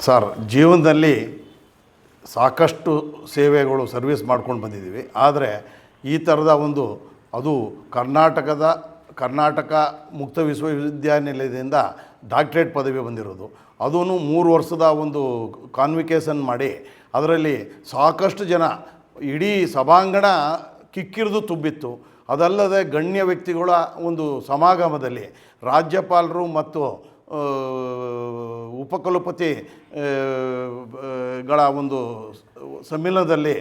Sir, ಜೀವನದಲ್ಲಿ ಸಾಕಷ್ಟು ಸೇವೆಗಳು ಸರ್ವಿಸ್ ಮಾಡ್ಕೊಂಡು ಬಂದಿದ್ದೀವಿ. ಆದರೆ ಈ ಥರದ ಅದು ಕರ್ನಾಟಕ ಮುಕ್ತ ವಿಶ್ವವಿದ್ಯಾನಿಲಯದಿಂದ ಡಾಕ್ಟ್ರೇಟ್ ಪದವಿ ಬಂದಿರೋದು. ಅದೂ 3 ವರ್ಷದ ಕಾನ್ವಿಕೇಷನ್ ಮಾಡಿ ಅದರಲ್ಲಿ ಸಾಕಷ್ಟು ಜನ, ಇಡೀ ಸಭಾಂಗಣ ಕಿಕ್ಕಿರಿದು ತುಂಬಿತ್ತು. ಅದಲ್ಲದೆ ಗಣ್ಯ ವ್ಯಕ್ತಿಗಳ ಸಮಾಗಮದಲ್ಲಿ ರಾಜ್ಯಪಾಲರು ಮತ್ತು ಉಪಕುಲಪತಿಗಳ ಸಮ್ಮಿಲನದಲ್ಲಿ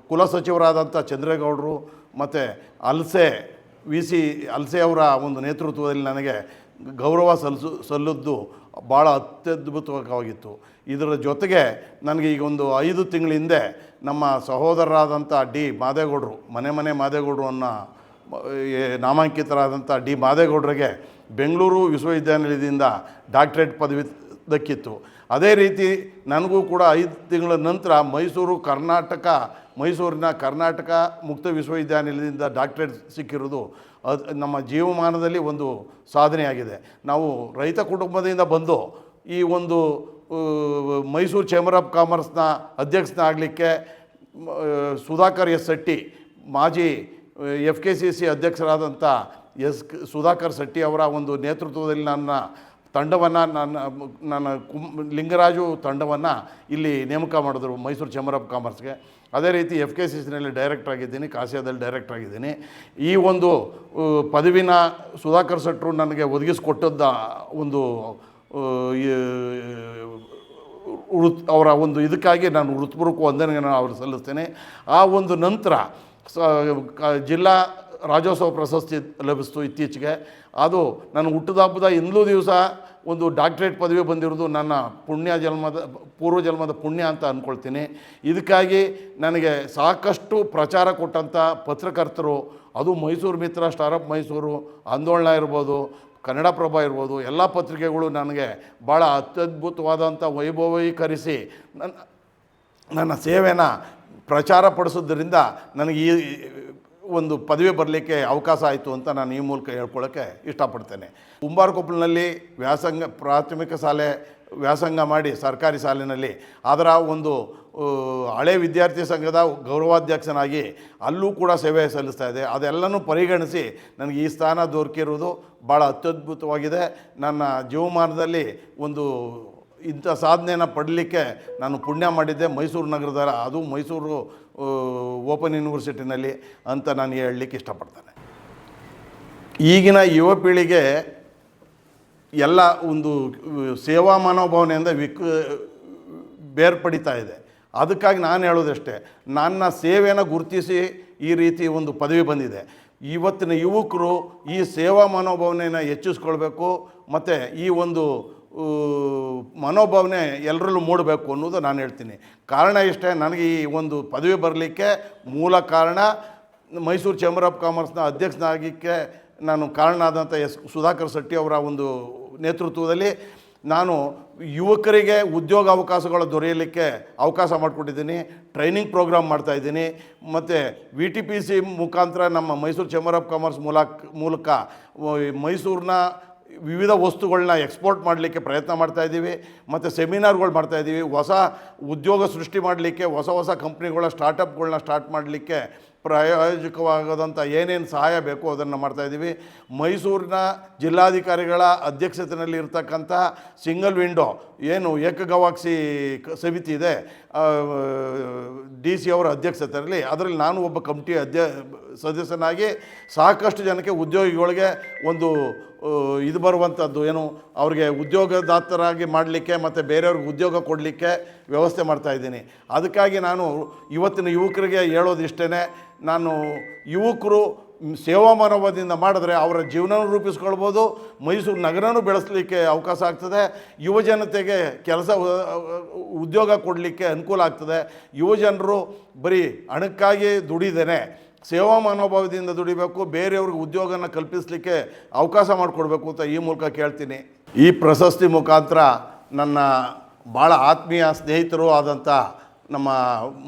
ಕುಲಸಚಿವರಾದಂಥ ಚಂದ್ರೇಗೌಡರು ಮತ್ತು ಅಲ್ಸೆ ಅವರ ನೇತೃತ್ವದಲ್ಲಿ ನನಗೆ ಗೌರವ ಸಲ್ಲಿದ್ದು ಭಾಳ ಅತ್ಯದ್ಭುತವಾಗಿತ್ತು. ಇದರ ಜೊತೆಗೆ ನನಗೆ ಈಗ 5 ತಿಂಗಳ ಹಿಂದೆ ನಮ್ಮ ಸಹೋದರರಾದಂಥ ಡಿ ಮಾದೇಗೌಡರು, ಮನೆ ಮಾದೇಗೌಡರು ಅನ್ನೋ ನಾಮಾಂಕಿತರಾದಂಥ ಡಿ ಮಾದೇಗೌಡರಿಗೆ ಬೆಂಗಳೂರು ವಿಶ್ವವಿದ್ಯಾನಿಲಯದಿಂದ ಡಾಕ್ಟ್ರೇಟ್ ಪದವಿ ದಕ್ಕಿತ್ತು. ಅದೇ ರೀತಿ ನನಗೂ ಕೂಡ 5 ತಿಂಗಳ ನಂತರ ಮೈಸೂರಿನ ಕರ್ನಾಟಕ ಮುಕ್ತ ವಿಶ್ವವಿದ್ಯಾನಿಲಯದಿಂದ ಡಾಕ್ಟ್ರೇಟ್ ಸಿಕ್ಕಿರೋದು ನಮ್ಮ ಜೀವಮಾನದಲ್ಲಿ ಸಾಧನೆಯಾಗಿದೆ. ನಾವು ರೈತ ಕುಟುಂಬದಿಂದ ಬಂದು ಈ ಮೈಸೂರು ಚೇಂಬರ್ ಆಫ್ ಕಾಮರ್ಸ್ನ ಅಧ್ಯಕ್ಷನಾಗಲಿಕ್ಕೆ ಸುಧಾಕರ್ ಎಸ್ ಶೆಟ್ಟಿ, ಮಾಜಿ FKCC ಅಧ್ಯಕ್ಷರಾದಂಥ ಸುಧಾಕರ್ ಶೆಟ್ಟಿ ಅವರ ನೇತೃತ್ವದಲ್ಲಿ ನನ್ನ ಲಿಂಗರಾಜು ತಂಡವನ್ನು ಇಲ್ಲಿ ನೇಮಕ ಮಾಡಿದ್ರು ಮೈಸೂರು ಚೇಂಬರ್ ಆಫ್ ಕಾಮರ್ಸ್ಗೆ. ಅದೇ ರೀತಿ FKCCನಲ್ಲಿ ಡೈರೆಕ್ಟರ್ ಆಗಿದ್ದೀನಿ, ಕಾಸಿಯಾದಲ್ಲಿ ಡೈರೆಕ್ಟರ್ ಆಗಿದ್ದೀನಿ. ಈ ಪದವಿನ ಸುಧಾಕರ್ ಶೆಟ್ಟರು ನನಗೆ ಒದಗಿಸಿಕೊಟ್ಟದ್ದ ಅವರ ಇದಕ್ಕಾಗಿ ನಾನು ಹೃತ್ಪೂರ್ವಕ ವಂದನೆಯನ್ನು ಅವರು ಸಲ್ಲಿಸ್ತೇನೆ. ಆ ನಂತರ ಜಿಲ್ಲಾ ರಾಜ್ಯೋತ್ಸವ ಪ್ರಶಸ್ತಿ ಲಭಿಸ್ತು ಇತ್ತೀಚೆಗೆ. ಅದು ನನ್ನ ಹುಟ್ಟಿದ ಹಬ್ಬದ ಹಿಂದೂ ದಿವಸ ಡಾಕ್ಟ್ರೇಟ್ ಪದವಿ ಬಂದಿರೋದು ನನ್ನ ಪೂರ್ವ ಜನ್ಮದ ಪುಣ್ಯ ಅಂತ ಅಂದ್ಕೊಳ್ತೀನಿ. ಇದಕ್ಕಾಗಿ ನನಗೆ ಸಾಕಷ್ಟು ಪ್ರಚಾರ ಕೊಟ್ಟಂಥ ಪತ್ರಕರ್ತರು, ಅದು ಮೈಸೂರು ಮಿತ್ರ, ಸ್ಟಾರ್ ಅಪ್ ಮೈಸೂರು, ಆಂದೋಲನ ಇರ್ಬೋದು, ಕನ್ನಡಪ್ರಭ ಇರ್ಬೋದು, ಎಲ್ಲ ಪತ್ರಿಕೆಗಳು ನನಗೆ ಭಾಳ ಅತ್ಯದ್ಭುತವಾದಂಥ ವೈಭವೀಕರಿಸಿ ನನ್ನ ಸೇವೆನ ಪ್ರಚಾರ ಪಡಿಸೋದ್ರಿಂದ ನನಗೆ ಈ ಪದವಿ ಬರಲಿಕ್ಕೆ ಅವಕಾಶ ಆಯಿತು ಅಂತ ನಾನು ಈ ಮೂಲಕ ಹೇಳ್ಕೊಳ್ಳೋಕ್ಕೆ ಇಷ್ಟಪಡ್ತೇನೆ. ಕುಂಬಾರಕೊಪ್ಪಲಿನಲ್ಲಿ ಪ್ರಾಥಮಿಕ ಶಾಲೆ ವ್ಯಾಸಂಗ ಮಾಡಿ ಸರ್ಕಾರಿ ಶಾಲೆಯಲ್ಲಿ ಅದರ ಹಳೆ ವಿದ್ಯಾರ್ಥಿ ಸಂಘದ ಗೌರವಾಧ್ಯಕ್ಷನಾಗಿ ಅಲ್ಲೂ ಕೂಡ ಸೇವೆ ಸಲ್ಲಿಸ್ತಾ ಇದೆ. ಅದೆಲ್ಲನೂ ಪರಿಗಣಿಸಿ ನನಗೆ ಈ ಸ್ಥಾನ ದೊರಕಿರುವುದು ಭಾಳ ಅತ್ಯದ್ಭುತವಾಗಿದೆ. ನನ್ನ ಜೀವಮಾನದಲ್ಲಿ ಇಂಥ ಸಾಧನೆಯನ್ನು ಪಡಲಿಕ್ಕೆ ನಾನು ಪುಣ್ಯ ಮಾಡಿದ್ದೆ ಮೈಸೂರು ನಗರದ, ಅದು ಮೈಸೂರು ಓಪನ್ ಯೂನಿವರ್ಸಿಟಿನಲ್ಲಿ ಅಂತ ನಾನು ಹೇಳಲಿಕ್ಕೆ ಇಷ್ಟಪಡ್ತೇನೆ. ಈಗಿನ ಯುವ ಪೀಳಿಗೆ ಎಲ್ಲ ಸೇವಾ ಮನೋಭಾವನೆಯಿಂದ ಬೇರ್ಪಡಿತಾ ಇದೆ. ಅದಕ್ಕಾಗಿ ನಾನು ಹೇಳೋದಷ್ಟೇ, ನನ್ನ ಸೇವೆಯನ್ನು ಗುರುತಿಸಿ ಈ ರೀತಿ ಪದವಿ ಬಂದಿದೆ. ಇವತ್ತಿನ ಯುವಕರು ಈ ಸೇವಾ ಮನೋಭಾವನೆಯನ್ನು ಹೆಚ್ಚಿಸ್ಕೊಳ್ಬೇಕು ಮತ್ತು ಈ ಮನೋಭಾವನೆ ಎಲ್ಲರಲ್ಲೂ ಮೂಡಬೇಕು ಅನ್ನೋದು ನಾನು ಹೇಳ್ತೀನಿ. ಕಾರಣ ಇಷ್ಟೇ, ನನಗೆ ಈ ಪದವಿ ಬರಲಿಕ್ಕೆ ಮೂಲ ಕಾರಣ ಮೈಸೂರು ಚೇಂಬರ್ ಆಫ್ ಕಾಮರ್ಸ್ನ ಅಧ್ಯಕ್ಷನಾಗಲಿಕ್ಕೆ ನಾನು ಕಾರಣ ಆದಂಥ ಸುಧಾಕರ್ ಶೆಟ್ಟಿ ಅವರ ನೇತೃತ್ವದಲ್ಲಿ ನಾನು ಯುವಕರಿಗೆ ಉದ್ಯೋಗ ಅವಕಾಶಗಳು ದೊರೆಯಲಿಕ್ಕೆ ಅವಕಾಶ ಮಾಡಿಕೊಟ್ಟಿದ್ದೀನಿ. ಟ್ರೈನಿಂಗ್ ಪ್ರೋಗ್ರಾಮ್ ಮಾಡ್ತಾಯಿದ್ದೀನಿ. ಮತ್ತು VTPC ಮುಖಾಂತರ ನಮ್ಮ ಮೈಸೂರು ಚೇಂಬರ್ ಆಫ್ ಕಾಮರ್ಸ್ ಮೂಲಕ ಮೈಸೂರಿನ ವಿವಿಧ ವಸ್ತುಗಳನ್ನ ಎಕ್ಸ್ಪೋರ್ಟ್ ಮಾಡಲಿಕ್ಕೆ ಪ್ರಯತ್ನ ಮಾಡ್ತಾಯಿದ್ದೀವಿ. ಮತ್ತು ಸೆಮಿನಾರ್ಗಳು ಮಾಡ್ತಾಯಿದ್ದೀವಿ. ಹೊಸ ಉದ್ಯೋಗ ಸೃಷ್ಟಿ ಮಾಡಲಿಕ್ಕೆ ಹೊಸ ಕಂಪ್ನಿಗಳ ಸ್ಟಾರ್ಟಪ್ಗಳನ್ನ ಸ್ಟಾರ್ಟ್ ಮಾಡಲಿಕ್ಕೆ ಪ್ರಾಯೋಜಕವಾಗದಂಥ ಏನೇನು ಸಹಾಯ ಬೇಕು ಅದನ್ನು ಮಾಡ್ತಾಯಿದ್ದೀವಿ. ಮೈಸೂರಿನ ಜಿಲ್ಲಾಧಿಕಾರಿಗಳ ಅಧ್ಯಕ್ಷತೆಯಲ್ಲಿ ಇರ್ತಕ್ಕಂಥ ಸಿಂಗಲ್ ವಿಂಡೋ ಏನು ಏಕಗವಾಕ್ಷಿ ಸಮಿತಿ ಇದೆ, DC ಅವರ ಅಧ್ಯಕ್ಷತೆಯಲ್ಲಿ, ಅದರಲ್ಲಿ ನಾನು ಒಬ್ಬ ಕಮಿಟಿ ಸದಸ್ಯನಾಗಿ ಸಾಕಷ್ಟು ಜನಕ್ಕೆ ಉದ್ಯೋಗಿಗಳಿಗೆ ಇದು ಬರುವಂಥದ್ದು ಏನು ಅವ್ರಿಗೆ ಉದ್ಯೋಗದಾತರಾಗಿ ಮಾಡಲಿಕ್ಕೆ ಮತ್ತು ಬೇರೆಯವ್ರಿಗೆ ಉದ್ಯೋಗ ಕೊಡಲಿಕ್ಕೆ ವ್ಯವಸ್ಥೆ ಮಾಡ್ತಾಯಿದ್ದೀನಿ. ಅದಕ್ಕಾಗಿ ನಾನು ಇವತ್ತಿನ ಯುವಕರಿಗೆ ಹೇಳೋದಿಷ್ಟೇ, ನಾನು ಯುವಕರು ಸೇವಾ ಮನೋಭಾವದಿಂದ ಮಾಡಿದ್ರೆ ಅವರ ಜೀವನನೂ ರೂಪಿಸ್ಕೊಳ್ಬೋದು, ಮೈಸೂರು ನಗರನೂ ಬೆಳೆಸಲಿಕ್ಕೆ ಅವಕಾಶ ಆಗ್ತದೆ, ಯುವಜನತೆಗೆ ಉದ್ಯೋಗ ಕೊಡಲಿಕ್ಕೆ ಅನುಕೂಲ ಆಗ್ತದೆ. ಯುವಜನರು ಬರೀ ಹಣಕ್ಕಾಗಿ ದುಡಿದೇನೆ ಸೇವಾ ಮನೋಭಾವದಿಂದ ದುಡಿಬೇಕು, ಬೇರೆಯವ್ರಿಗೆ ಉದ್ಯೋಗನ ಕಲ್ಪಿಸಲಿಕ್ಕೆ ಅವಕಾಶ ಮಾಡಿಕೊಡ್ಬೇಕು ಅಂತ ಈ ಮೂಲಕ ಕೇಳ್ತೀನಿ. ಈ ಪ್ರಶಸ್ತಿ ಮುಖಾಂತರ ನನ್ನ ಭಾಳ ಆತ್ಮೀಯ ಸ್ನೇಹಿತರು ಆದಂಥ ನಮ್ಮ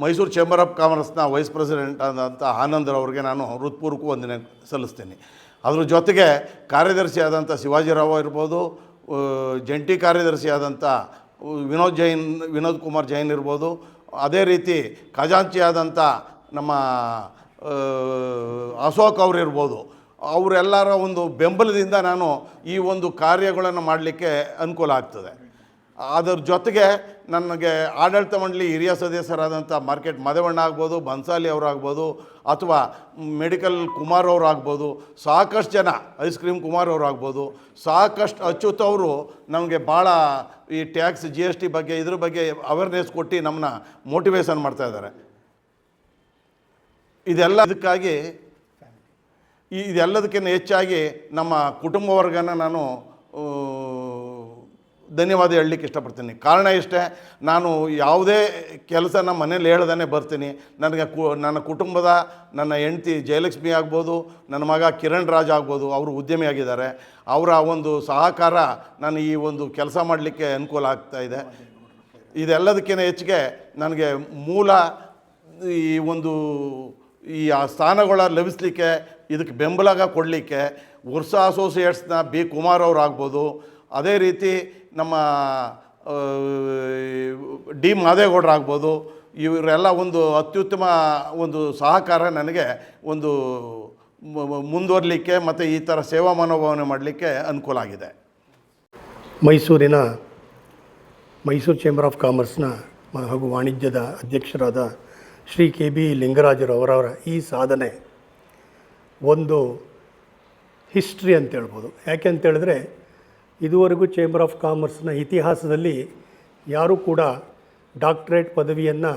ಮೈಸೂರು ಚೇಂಬರ್ ಆಫ್ ಕಾಮರ್ಸ್ನ ವೈಸ್ ಪ್ರೆಸಿಡೆಂಟ್ ಆದಂಥ ಆನಂದರವ್ರಿಗೆ ನಾನು ಹೃತ್ಪೂರ್ವಕ ವಂದನೆ ಸಲ್ಲಿಸ್ತೀನಿ. ಅದ್ರ ಜೊತೆಗೆ ಕಾರ್ಯದರ್ಶಿ ಆದಂಥ ಶಿವಾಜಿರಾವ್ ಇರ್ಬೋದು, ಜಂಟಿ ಕಾರ್ಯದರ್ಶಿಯಾದಂಥ ವಿನೋದ್ ಕುಮಾರ್ ಜೈನ್ ಇರ್ಬೋದು, ಅದೇ ರೀತಿ ಖಜಾಂಚಿಯಾದಂಥ ನಮ್ಮ ಅಶೋಕ್ ಅವರು ಇರ್ಬೋದು, ಅವರೆಲ್ಲರ ಒಂದು ಬೆಂಬಲದಿಂದ ನಾನು ಈ ಒಂದು ಕಾರ್ಯಗಳನ್ನು ಮಾಡಲಿಕ್ಕೆ ಅನುಕೂಲ ಆಗ್ತದೆ. ಅದರ ಜೊತೆಗೆ ನನಗೆ ಆಡಳಿತ ಮಂಡಳಿ ಹಿರಿಯ ಸದಸ್ಯರಾದಂಥ ಮಾರ್ಕೆಟ್ ಮದವಣ್ಣ ಆಗ್ಬೋದು, ಬನ್ಸಾಲಿ ಅವರಾಗ್ಬೋದು, ಅಥವಾ ಮೆಡಿಕಲ್ ಕುಮಾರ್ ಅವರು ಆಗ್ಬೋದು, ಸಾಕಷ್ಟು ಜನ ಐಸ್ ಕ್ರೀಮ್ ಕುಮಾರ್ ಅವರು ಆಗ್ಬೋದು, ಸಾಕಷ್ಟು ಅಚ್ಯುತ್ ಅವರು ನಮಗೆ ಭಾಳ ಈ ಟ್ಯಾಕ್ಸ್ GST ಬಗ್ಗೆ ಇದ್ರ ಬಗ್ಗೆ ಅವೇರ್ನೆಸ್ ಕೊಟ್ಟು ನಮ್ಮನ್ನ ಮೋಟಿವೇಶನ್ ಮಾಡ್ತಾಯಿದ್ದಾರೆ. ಇದಕ್ಕಾಗಿ ಇದೆಲ್ಲದಕ್ಕಿಂತ ಹೆಚ್ಚಾಗಿ ನಮ್ಮ ಕುಟುಂಬ ವರ್ಗನ ನಾನು ಧನ್ಯವಾದ ಹೇಳಲಿಕ್ಕೆ ಇಷ್ಟಪಡ್ತೀನಿ. ಕಾರಣ ಇಷ್ಟೇ, ನಾನು ಯಾವುದೇ ಕೆಲಸ ನಮ್ಮ ಮನೇಲಿ ಹೇಳ್ದೇ ಬರ್ತೀನಿ. ನನಗೆ ನನ್ನ ಕುಟುಂಬದ ನನ್ನ ಹೆಂಡ್ತಿ ಜಯಲಕ್ಷ್ಮಿ ಆಗ್ಬೋದು, ನನ್ನ ಮಗ ಕಿರಣ್ ರಾಜ್ ಆಗ್ಬೋದು, ಅವರು ಉದ್ಯಮಿಯಾಗಿದ್ದಾರೆ. ಅವರ ಒಂದು ಸಹಕಾರ ನಾನು ಈ ಒಂದು ಕೆಲಸ ಮಾಡಲಿಕ್ಕೆ ಅನುಕೂಲ ಆಗ್ತಾಯಿದೆ. ಇದೆಲ್ಲದಕ್ಕಿಂತ ಹೆಚ್ಚಿಗೆ ನನಗೆ ಮೂಲ ಈ ಸ್ಥಾನಗಳ ಲಭಿಸಲಿಕ್ಕೆ ಇದಕ್ಕೆ ಬೆಂಬಲ ಕೊಡಲಿಕ್ಕೆ ವರ್ಷ ಅಸೋಸಿಯೇಟ್ಸ್ನ B ಕುಮಾರ್ ಅವರು ಆಗ್ಬೋದು, ಅದೇ ರೀತಿ ನಮ್ಮ D ಮಾದೇಗೌಡರು ಆಗ್ಬೋದು, ಇವರೆಲ್ಲ ಒಂದು ಅತ್ಯುತ್ತಮ ಒಂದು ಸಹಕಾರ ನನಗೆ ಒಂದು ಮುಂದುವರಲಿಕ್ಕೆ ಮತ್ತು ಈ ಥರ ಸೇವಾ ಮನೋಭಾವನೆ ಮಾಡಲಿಕ್ಕೆ ಅನುಕೂಲ ಆಗಿದೆ. ಮೈಸೂರು ಚೇಂಬರ್ ಆಫ್ ಕಾಮರ್ಸ್ನ ಹಾಗೂ ವಾಣಿಜ್ಯದ ಅಧ್ಯಕ್ಷರಾದ ಶ್ರೀ KB ಲಿಂಗರಾಜರವರ ಈ ಸಾಧನೆ ಒಂದು ಹಿಸ್ಟ್ರಿ ಅಂತ ಹೇಳ್ಬೋದು. ಯಾಕೆ ಅಂತೇಳಿದ್ರೆ ಇದುವರೆಗೂ ಚೇಂಬರ್ ಆಫ್ ಕಾಮರ್ಸ್ನ ಇತಿಹಾಸದಲ್ಲಿ ಯಾರೂ ಕೂಡ ಡಾಕ್ಟರೇಟ್ ಪದವಿಯನ್ನು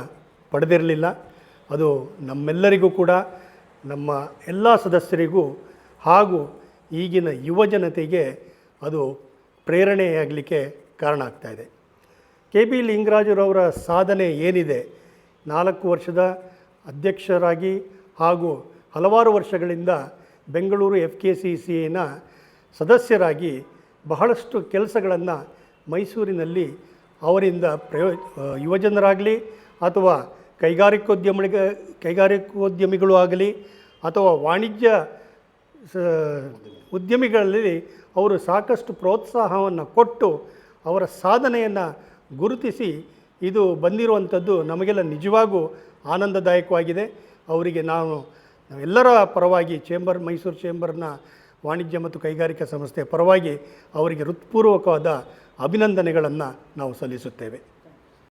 ಪಡೆದಿರಲಿಲ್ಲ. ಅದು ನಮ್ಮೆಲ್ಲರಿಗೂ ಕೂಡ, ನಮ್ಮ ಎಲ್ಲ ಸದಸ್ಯರಿಗೂ ಹಾಗೂ ಈಗಿನ ಯುವ ಜನತೆಗೆ ಅದು ಪ್ರೇರಣೆಯಾಗಲಿಕ್ಕೆ ಕಾರಣ ಆಗ್ತಾಯಿದೆ. KB ಲಿಂಗರಾಜರವರ ಸಾಧನೆ ಏನಿದೆ, 4 ವರ್ಷದ ಅಧ್ಯಕ್ಷರಾಗಿ ಹಾಗೂ ಹಲವಾರು ವರ್ಷಗಳಿಂದ ಬೆಂಗಳೂರು FKCCAನ ಸದಸ್ಯರಾಗಿ ಬಹಳಷ್ಟು ಕೆಲಸಗಳನ್ನು ಮೈಸೂರಿನಲ್ಲಿ ಅವರಿಂದ ಯುವಜನರಾಗಲಿ ಅಥವಾ ಕೈಗಾರಿಕೋದ್ಯಮಿಗಳು ಆಗಲಿ ಅಥವಾ ವಾಣಿಜ್ಯ ಉದ್ಯಮಿಗಳಲ್ಲಿ ಅವರು ಸಾಕಷ್ಟು ಪ್ರೋತ್ಸಾಹವನ್ನು ಕೊಟ್ಟು ಅವರ ಸಾಧನೆಯನ್ನು ಗುರುತಿಸಿ ಇದು ಬಂದಿರುವಂಥದ್ದು ನಮಗೆಲ್ಲ ನಿಜವಾಗೂ ಆನಂದದಾಯಕವಾಗಿದೆ. ಅವರಿಗೆ ನಾವೆಲ್ಲರ ಪರವಾಗಿ ಮೈಸೂರು ಚೇಂಬರ್ನ ವಾಣಿಜ್ಯ ಮತ್ತು ಕೈಗಾರಿಕಾ ಸಂಸ್ಥೆಯ ಪರವಾಗಿ ಅವರಿಗೆ ಹೃತ್ಪೂರ್ವಕವಾದ ಅಭಿನಂದನೆಗಳನ್ನು ನಾವು ಸಲ್ಲಿಸುತ್ತೇವೆ.